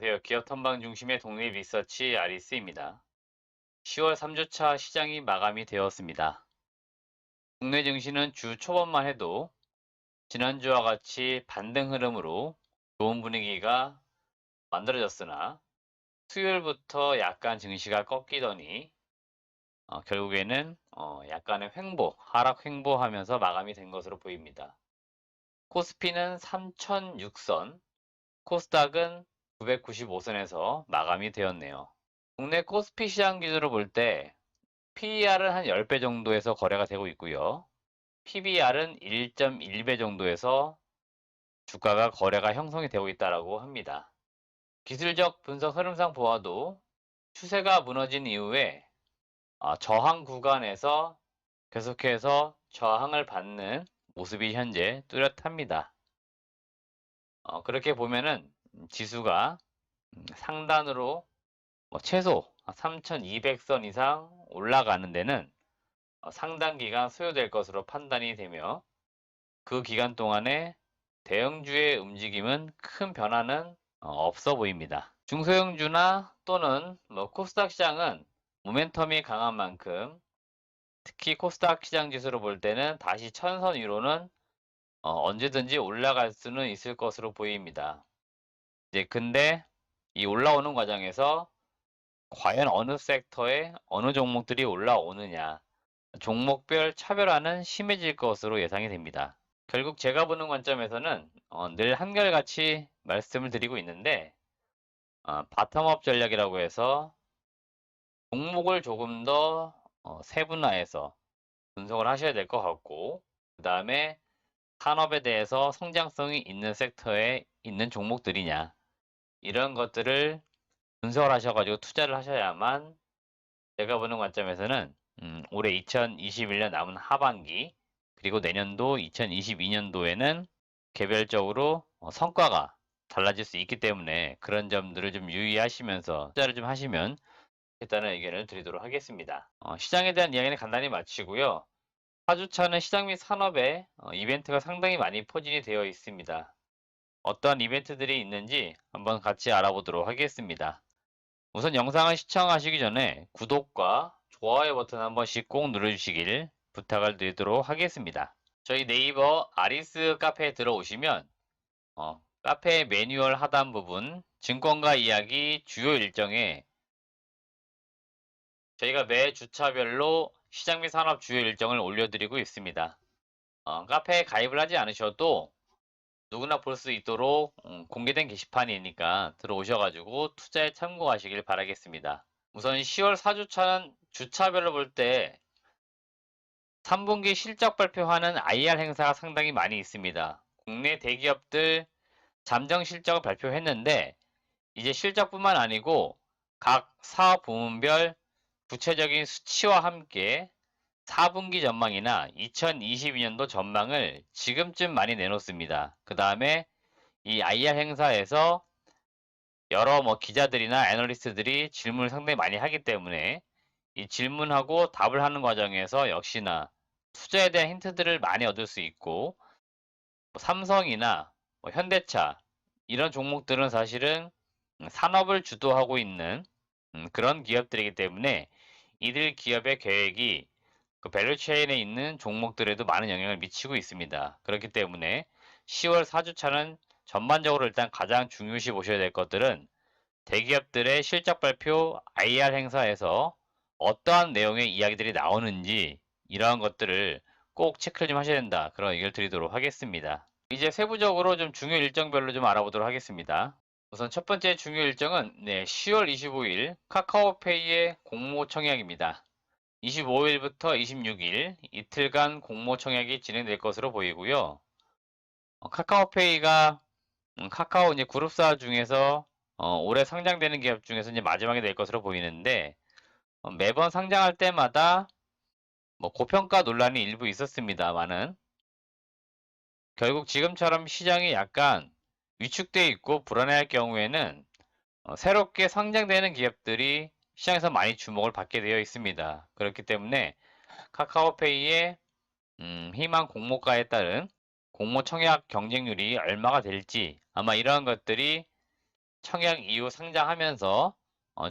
안녕하세요. 기업 탐방 중심의 독립 리서치 아리스입니다. 10월 3주차 시장이 마감이 되었습니다. 국내 증시는 주 초반만 해도 지난주와 같이 반등 흐름으로 좋은 분위기가 만들어졌으나 수요일부터 약간 증시가 꺾이더니 결국에는 약간의 하락 횡보하면서 마감이 된 것으로 보입니다. 코스피는 3006선, 코스닥은 995선에서 마감이 되었네요. 국내 코스피 시장 기준으로 볼 때 PER은 한 10배 정도에서 거래가 되고 있고요. PBR은 1.1배 정도에서 주가가 거래가 형성이 되고 있다고 합니다. 기술적 분석 흐름상 보아도 추세가 무너진 이후에 저항 구간에서 계속해서 저항을 받는 모습이 현재 뚜렷합니다. 그렇게 보면은 지수가 상단으로 최소 3200선 이상 올라가는 데는 상당 기간 소요될 것으로 판단이 되며 그 기간 동안에 대형주의 움직임은 큰 변화는 없어 보입니다. 중소형주나 또는 코스닥 시장은 모멘텀이 강한 만큼 특히 코스닥 시장 지수로 볼 때는 다시 1000선 위로는 언제든지 올라갈 수는 있을 것으로 보입니다. 이제 근데 이 올라오는 과정에서 과연 어느 섹터에 어느 종목들이 올라오느냐, 종목별 차별화는 심해질 것으로 예상이 됩니다. 결국 제가 보는 관점에서는 늘 한결같이 말씀을 드리고 있는데 바텀업 전략이라고 해서 종목을 조금 더 세분화해서 분석을 하셔야 될 것 같고, 그 다음에 산업에 대해서 성장성이 있는 섹터에 있는 종목들이냐, 이런 것들을 분석을 하셔가지고 투자를 하셔야만 제가 보는 관점에서는 올해 2021년 남은 하반기 그리고 내년도 2022년도에는 개별적으로 성과가 달라질 수 있기 때문에 그런 점들을 좀 유의하시면서 투자를 좀 하시면 좋겠다는 의견을 드리도록 하겠습니다. 시장에 대한 이야기는 간단히 마치고요. 4주차는 시장 및 산업에 이벤트가 상당히 많이 포진이 되어 있습니다. 어떠한 이벤트들이 있는지 한번 같이 알아보도록 하겠습니다. 우선 영상을 시청하시기 전에 구독과 좋아요 버튼 한 번씩 꼭 눌러주시길 부탁을 드리도록 하겠습니다. 저희 네이버 아리스 카페에 들어오시면 카페 매뉴얼 하단 부분 증권가 이야기 주요 일정에 저희가 매 주차별로 시장 및 산업 주요 일정을 올려드리고 있습니다. 카페에 가입을 하지 않으셔도 누구나 볼 수 있도록 공개된 게시판이니까 들어오셔가지고 투자에 참고하시길 바라겠습니다. 우선 10월 4주차는 주차별로 볼 때 3분기 실적 발표하는 IR 행사가 상당히 많이 있습니다. 국내 대기업들 잠정 실적을 발표했는데 이제 실적뿐만 아니고 각 사업 부문별 구체적인 수치와 함께 4분기 전망이나 2022년도 전망을 지금쯤 많이 내놓습니다. 그 다음에 이 IR 행사에서 여러 기자들이나 애널리스트들이 질문을 상당히 많이 하기 때문에 이 질문하고 답을 하는 과정에서 역시나 투자에 대한 힌트들을 많이 얻을 수 있고 삼성이나 현대차 이런 종목들은 사실은 산업을 주도하고 있는 그런 기업들이기 때문에 이들 기업의 계획이 그 밸류체인에 있는 종목들에도 많은 영향을 미치고 있습니다. 그렇기 때문에 10월 4주차는 전반적으로 일단 가장 중요시 보셔야 될 것들은 대기업들의 실적 발표 IR 행사에서 어떠한 내용의 이야기들이 나오는지 이러한 것들을 꼭 체크를 좀 하셔야 된다. 그런 의견을 드리도록 하겠습니다. 이제 세부적으로 좀 중요 일정별로 좀 알아보도록 하겠습니다. 우선 첫 번째 중요 일정은 10월 25일 카카오페이의 공모 청약입니다. 25일부터 26일 이틀간 공모 청약이 진행될 것으로 보이고요. 카카오페이가 카카오 이제 그룹사 중에서 올해 상장되는 기업 중에서 이제 마지막이 될 것으로 보이는데 매번 상장할 때마다 고평가 논란이 일부 있었습니다만은 결국 지금처럼 시장이 약간 위축되어 있고 불안해할 경우에는 새롭게 상장되는 기업들이 시장에서 많이 주목을 받게 되어 있습니다. 그렇기 때문에 카카오페이의 희망 공모가에 따른 공모 청약 경쟁률이 얼마가 될지 아마 이러한 것들이 청약 이후 상장하면서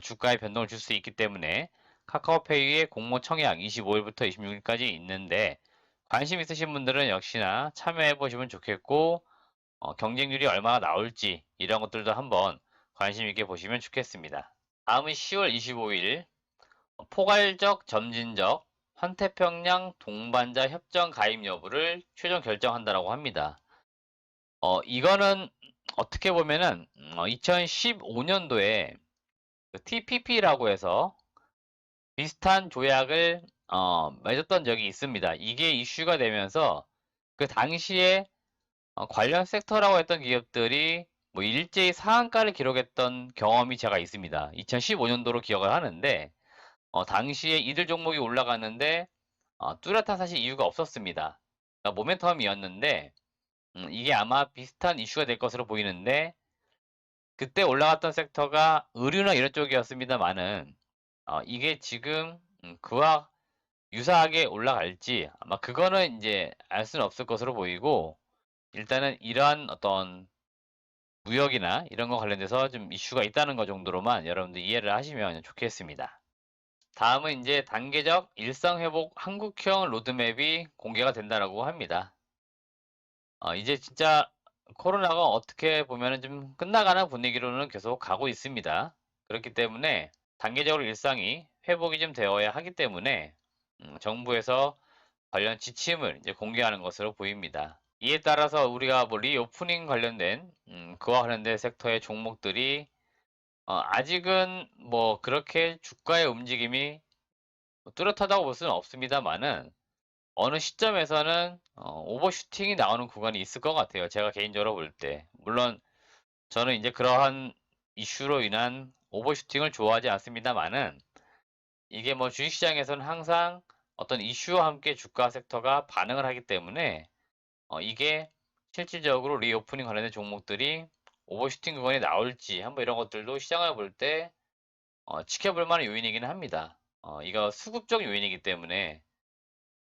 주가에 변동을 줄 수 있기 때문에 카카오페이의 공모 청약 25일부터 26일까지 있는데 관심 있으신 분들은 역시나 참여해 보시면 좋겠고 경쟁률이 얼마나 나올지 이런 것들도 한번 관심 있게 보시면 좋겠습니다. 다음은 10월 25일 포괄적 점진적 환태평양 동반자 협정 가입 여부를 최종 결정한다라고 합니다. 이거는 어떻게 보면은 2015년도에 TPP라고 해서 비슷한 조약을 맺었던 적이 있습니다. 이게 이슈가 되면서 그 당시에 관련 섹터라고 했던 기업들이 뭐 일제히 상한가를 기록했던 경험이 제가 있습니다. 2015년도로 기억을 하는데 당시에 이들 종목이 올라갔는데 뚜렷한 사실 이유가 없었습니다. 그러니까 모멘텀이었는데 이게 아마 비슷한 이슈가 될 것으로 보이는데 그때 올라갔던 섹터가 의류나 이런 쪽이었습니다만은 이게 지금 그와 유사하게 올라갈지 아마 그거는 이제 알 수는 없을 것으로 보이고 일단은 이러한 어떤 무역이나 이런 거 관련돼서 좀 이슈가 있다는 거 정도로만 여러분들 이해를 하시면 좋겠습니다. 다음은 이제 단계적 일상회복 한국형 로드맵이 공개가 된다라고 합니다. 이제 진짜 코로나가 어떻게 보면은 좀 끝나가는 분위기로는 계속 가고 있습니다. 그렇기 때문에 단계적으로 일상이 회복이 좀 되어야 하기 때문에 정부에서 관련 지침을 이제 공개하는 것으로 보입니다. 이에 따라서 우리가 뭐 리오프닝 관련된 그와 관련된 섹터의 종목들이 아직은 뭐 그렇게 주가의 움직임이 뚜렷하다고 볼 수는 없습니다만은 어느 시점에서는 오버슈팅이 나오는 구간이 있을 것 같아요. 제가 개인적으로 볼 때. 물론 저는 이제 그러한 이슈로 인한 오버슈팅을 좋아하지 않습니다만은 이게 뭐 주식시장에서는 항상 어떤 이슈와 함께 주가 섹터가 반응을 하기 때문에 이게 실질적으로 리오프닝 관련된 종목들이 오버슈팅 구간이 나올지 한번 이런 것들도 시장을 볼 때 지켜볼 만한 요인이기는 합니다. 이거 수급적 요인이기 때문에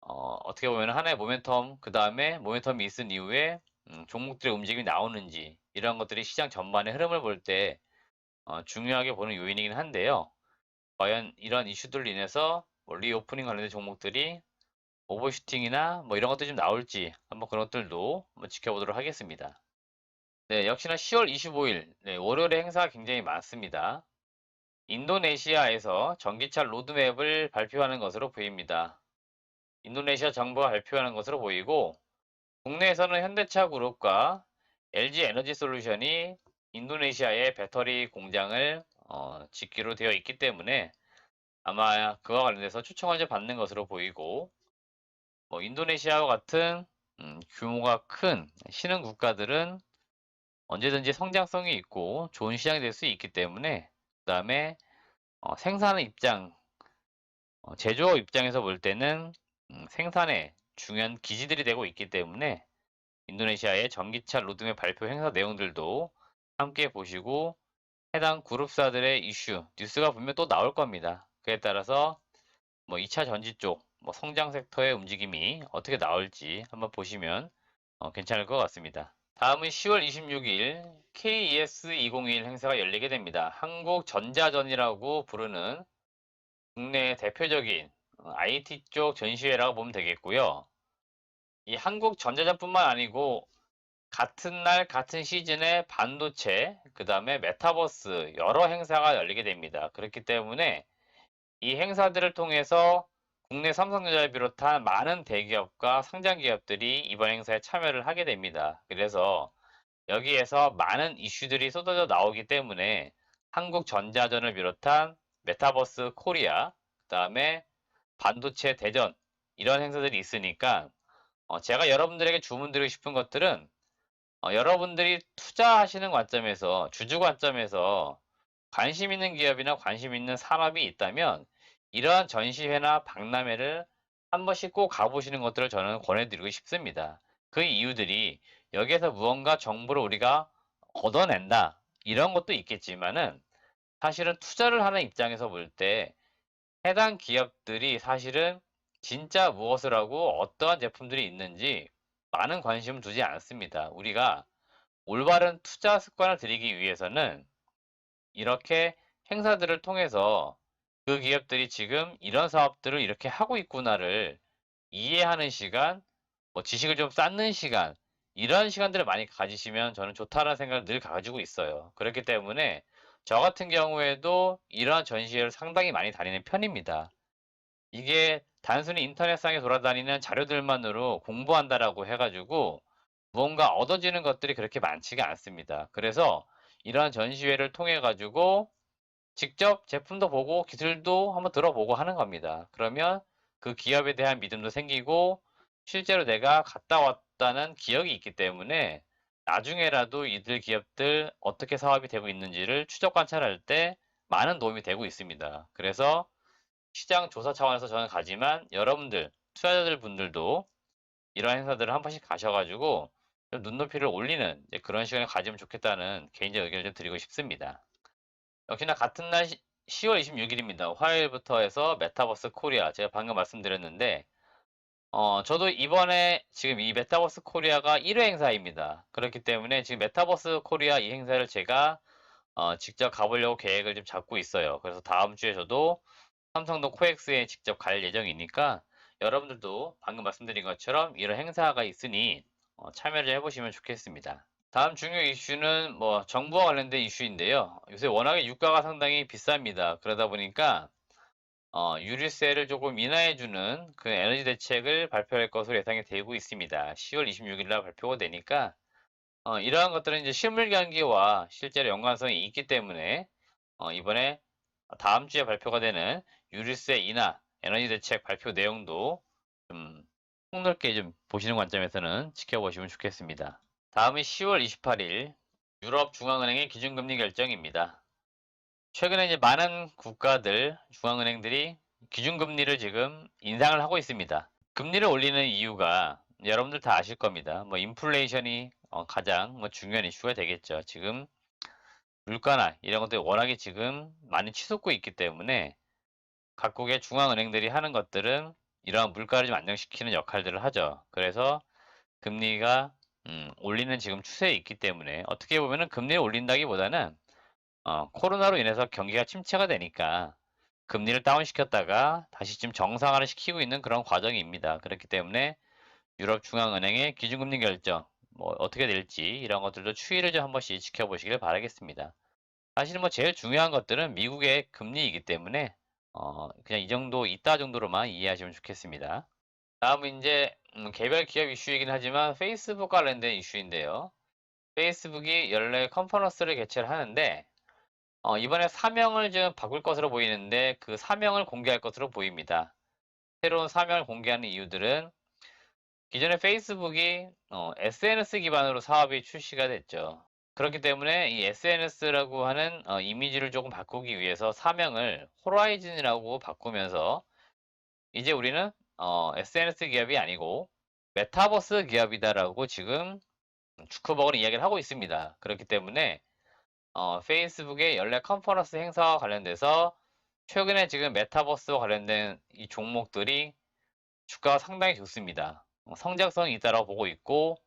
어떻게 보면 하나의 모멘텀, 그 다음에 모멘텀이 있은 이후에 종목들의 움직임이 나오는지 이런 것들이 시장 전반의 흐름을 볼 때 중요하게 보는 요인이긴 한데요. 과연 이런 이슈들로 인해서 뭐 리오프닝 관련된 종목들이 오버슈팅이나 뭐 이런 것들이 좀 나올지 한번 그런 것들도 한번 지켜보도록 하겠습니다. 네, 역시나 10월 25일 월요일에 행사가 굉장히 많습니다. 인도네시아에서 전기차 로드맵을 발표하는 것으로 보입니다. 인도네시아 정부가 발표하는 것으로 보이고 국내에서는 현대차 그룹과 LG 에너지 솔루션이 인도네시아에 배터리 공장을 짓기로 되어 있기 때문에 아마 그와 관련해서 초청을 좀 받는 것으로 보이고 뭐 인도네시아와 같은 규모가 큰 신흥 국가들은 언제든지 성장성이 있고 좋은 시장이 될 수 있기 때문에 그 다음에 생산 입장, 제조업 입장에서 볼 때는 생산에 중요한 기지들이 되고 있기 때문에 인도네시아의 전기차 로드맵 발표 행사 내용들도 함께 보시고 해당 그룹사들의 이슈, 뉴스가 분명 또 나올 겁니다. 그에 따라서 뭐 2차 전지 쪽, 뭐 성장 섹터의 움직임이 어떻게 나올지 한번 보시면 괜찮을 것 같습니다. 다음은 10월 26일 KES 2021 행사가 열리게 됩니다. 한국전자전이라고 부르는 국내 대표적인 IT 쪽 전시회라고 보면 되겠고요. 이 한국전자전뿐만 아니고 같은 날 같은 시즌에 반도체, 그 다음에 메타버스 여러 행사가 열리게 됩니다. 그렇기 때문에 이 행사들을 통해서 국내 삼성전자를 비롯한 많은 대기업과 상장 기업들이 이번 행사에 참여를 하게 됩니다. 그래서 여기에서 많은 이슈들이 쏟아져 나오기 때문에 한국전자전을 비롯한 메타버스 코리아, 그 다음에 반도체 대전 이런 행사들이 있으니까 제가 여러분들에게 주문드리고 싶은 것들은 여러분들이 투자하시는 관점에서 주주 관점에서 관심 있는 기업이나 관심 있는 산업이 있다면 이러한 전시회나 박람회를 한 번씩 꼭 가보시는 것들을 저는 권해드리고 싶습니다. 그 이유들이 여기에서 무언가 정보를 우리가 얻어낸다 이런 것도 있겠지만은 사실은 투자를 하는 입장에서 볼 때 해당 기업들이 사실은 진짜 무엇을 하고 어떠한 제품들이 있는지 많은 관심을 두지 않습니다. 우리가 올바른 투자 습관을 들이기 위해서는 이렇게 행사들을 통해서 그 기업들이 지금 이런 사업들을 이렇게 하고 있구나를 이해하는 시간, 뭐 지식을 좀 쌓는 시간, 이런 시간들을 많이 가지시면 저는 좋다라는 생각을 늘 가지고 있어요. 그렇기 때문에 저 같은 경우에도 이러한 전시회를 상당히 많이 다니는 편입니다. 이게 단순히 인터넷상에 돌아다니는 자료들만으로 공부한다라고 해가지고 무언가 얻어지는 것들이 그렇게 많지가 않습니다. 그래서 이러한 전시회를 통해 가지고 직접 제품도 보고 기술도 한번 들어보고 하는 겁니다. 그러면 그 기업에 대한 믿음도 생기고 실제로 내가 갔다 왔다는 기억이 있기 때문에 나중에라도 이들 기업들 어떻게 사업이 되고 있는지를 추적 관찰할 때 많은 도움이 되고 있습니다. 그래서 시장 조사 차원에서 저는 가지만 여러분들, 투자자들 분들도 이런 행사들을 한 번씩 가셔가지고 좀 눈높이를 올리는 그런 시간을 가지면 좋겠다는 개인적 의견을 좀 드리고 싶습니다. 역시나 같은 날 10월 26일입니다. 화요일부터 해서 메타버스 코리아 제가 방금 말씀드렸는데 저도 이번에 지금 이 메타버스 코리아가 1회 행사입니다. 그렇기 때문에 지금 메타버스 코리아 이 행사를 제가 직접 가보려고 계획을 좀 잡고 있어요. 그래서 다음 주에 저도 삼성동 코엑스에 직접 갈 예정이니까 여러분들도 방금 말씀드린 것처럼 이런 행사가 있으니 참여를 해보시면 좋겠습니다. 다음 중요 이슈는 뭐 정부와 관련된 이슈인데요. 요새 워낙에 유가가 상당히 비쌉니다. 그러다 보니까 유류세를 조금 인하해주는 그 에너지 대책을 발표할 것으로 예상이 되고 있습니다. 10월 26일 날 발표가 되니까 이러한 것들은 이제 실물 경기와 실제로 연관성이 있기 때문에 이번에 다음 주에 발표가 되는 유류세 인하 에너지 대책 발표 내용도 좀 폭넓게 좀 보시는 관점에서는 지켜보시면 좋겠습니다. 다음이 10월 28일 유럽 중앙은행의 기준금리 결정입니다. 최근에 이제 많은 국가들 중앙은행들이 기준금리를 지금 인상을 하고 있습니다. 금리를 올리는 이유가 여러분들 다 아실 겁니다. 뭐 인플레이션이 가장 뭐 중요한 이슈가 되겠죠. 지금 물가나 이런 것들이 워낙에 지금 많이 치솟고 있기 때문에 각국의 중앙은행들이 하는 것들은 이러한 물가를 좀 안정시키는 역할들을 하죠. 그래서 금리가 올리는 지금 추세에 있기 때문에 어떻게 보면은 금리를 올린다기보다는 코로나로 인해서 경기가 침체가 되니까 금리를 다운시켰다가 다시 지금 정상화를 시키고 있는 그런 과정입니다. 그렇기 때문에 유럽 중앙은행의 기준금리 결정 뭐 어떻게 될지 이런 것들도 추이를 좀 한 번씩 지켜보시길 바라겠습니다. 사실 뭐 제일 중요한 것들은 미국의 금리이기 때문에 그냥 이 정도 이따 정도로만 이해하시면 좋겠습니다. 다음은 이제 개별 기업 이슈이긴 하지만 페이스북 관련된 이슈인데요. 페이스북이 연례 컨퍼런스를 개최를 하는데 이번에 사명을 좀 바꿀 것으로 보이는데 그 사명을 공개할 것으로 보입니다. 새로운 사명을 공개하는 이유들은 기존에 페이스북이 SNS 기반으로 사업이 출시가 됐죠. 그렇기 때문에 이 SNS라고 하는 이미지를 조금 바꾸기 위해서 사명을 호라이즌이라고 바꾸면서 이제 우리는 SNS 기업이 아니고 메타버스 기업이다라고 지금 주커버그는 이야기를 하고 있습니다. 그렇기 때문에 페이스북의 연례 컨퍼런스 행사와 관련돼서 최근에 지금 메타버스와 관련된 이 종목들이 주가가 상당히 좋습니다. 성장성이 있다고 보고 있고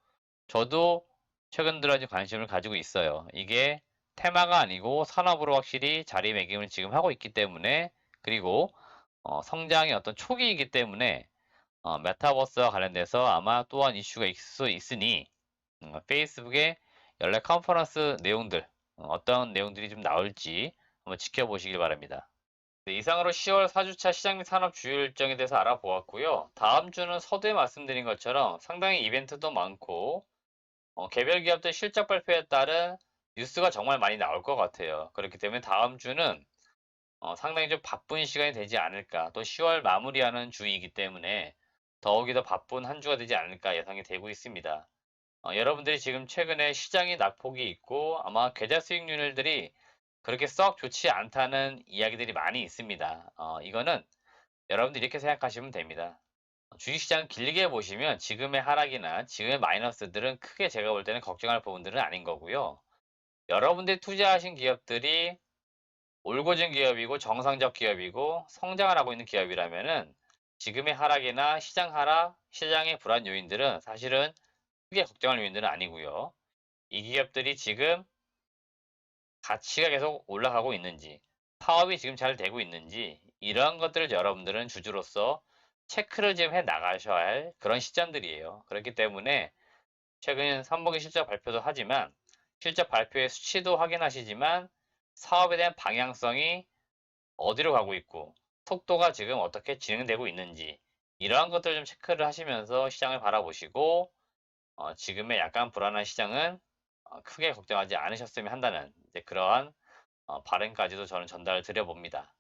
저도 최근 들어 관심을 가지고 있어요. 이게 테마가 아니고 산업으로 확실히 자리매김을 지금 하고 있기 때문에 그리고 성장의 어떤 초기이기 때문에 메타버스와 관련돼서 아마 또한 이슈가 있을 수 있으니 페이스북의 연례 컨퍼런스 내용들 어떤 내용들이 좀 나올지 한번 지켜보시길 바랍니다. 네, 이상으로 10월 4주차 시장 및 산업 주요 일정에 대해서 알아보았고요. 다음 주는 서두에 말씀드린 것처럼 상당히 이벤트도 많고 개별 기업들 실적 발표에 따른 뉴스가 정말 많이 나올 것 같아요. 그렇기 때문에 다음 주는 상당히 좀 바쁜 시간이 되지 않을까. 또 10월 마무리하는 주이기 때문에 더욱이 더 바쁜 한 주가 되지 않을까 예상이 되고 있습니다. 여러분들이 지금 최근에 시장이 낙폭이 있고 아마 계좌 수익률들이 그렇게 썩 좋지 않다는 이야기들이 많이 있습니다. 이거는 여러분들 이렇게 생각하시면 됩니다. 주식시장 길게 보시면 지금의 하락이나 지금의 마이너스들은 크게 제가 볼 때는 걱정할 부분들은 아닌 거고요. 여러분들이 투자하신 기업들이 올고진 기업이고 정상적 기업이고 성장을 하고 있는 기업이라면은 지금의 하락이나 시장 하락, 시장의 불안 요인들은 사실은 크게 걱정할 요인들은 아니고요. 이 기업들이 지금 가치가 계속 올라가고 있는지, 사업이 지금 잘 되고 있는지, 이러한 것들을 여러분들은 주주로서 체크를 좀 해 나가셔야 할 그런 시점들이에요. 그렇기 때문에 최근 3분기 실적 발표도 하지만 실적 발표의 수치도 확인하시지만 사업에 대한 방향성이 어디로 가고 있고 속도가 지금 어떻게 진행되고 있는지 이러한 것들을 좀 체크를 하시면서 시장을 바라보시고 지금의 약간 불안한 시장은 크게 걱정하지 않으셨으면 한다는 이제 그러한 바람까지도 저는 전달을 드려봅니다.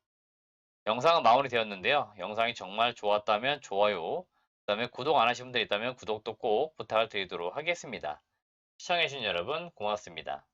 영상은 마무리되었는데요. 영상이 정말 좋았다면 좋아요, 그 다음에 구독 안 하신 분들 있다면 구독도 꼭 부탁을 드리도록 하겠습니다. 시청해주신 여러분 고맙습니다.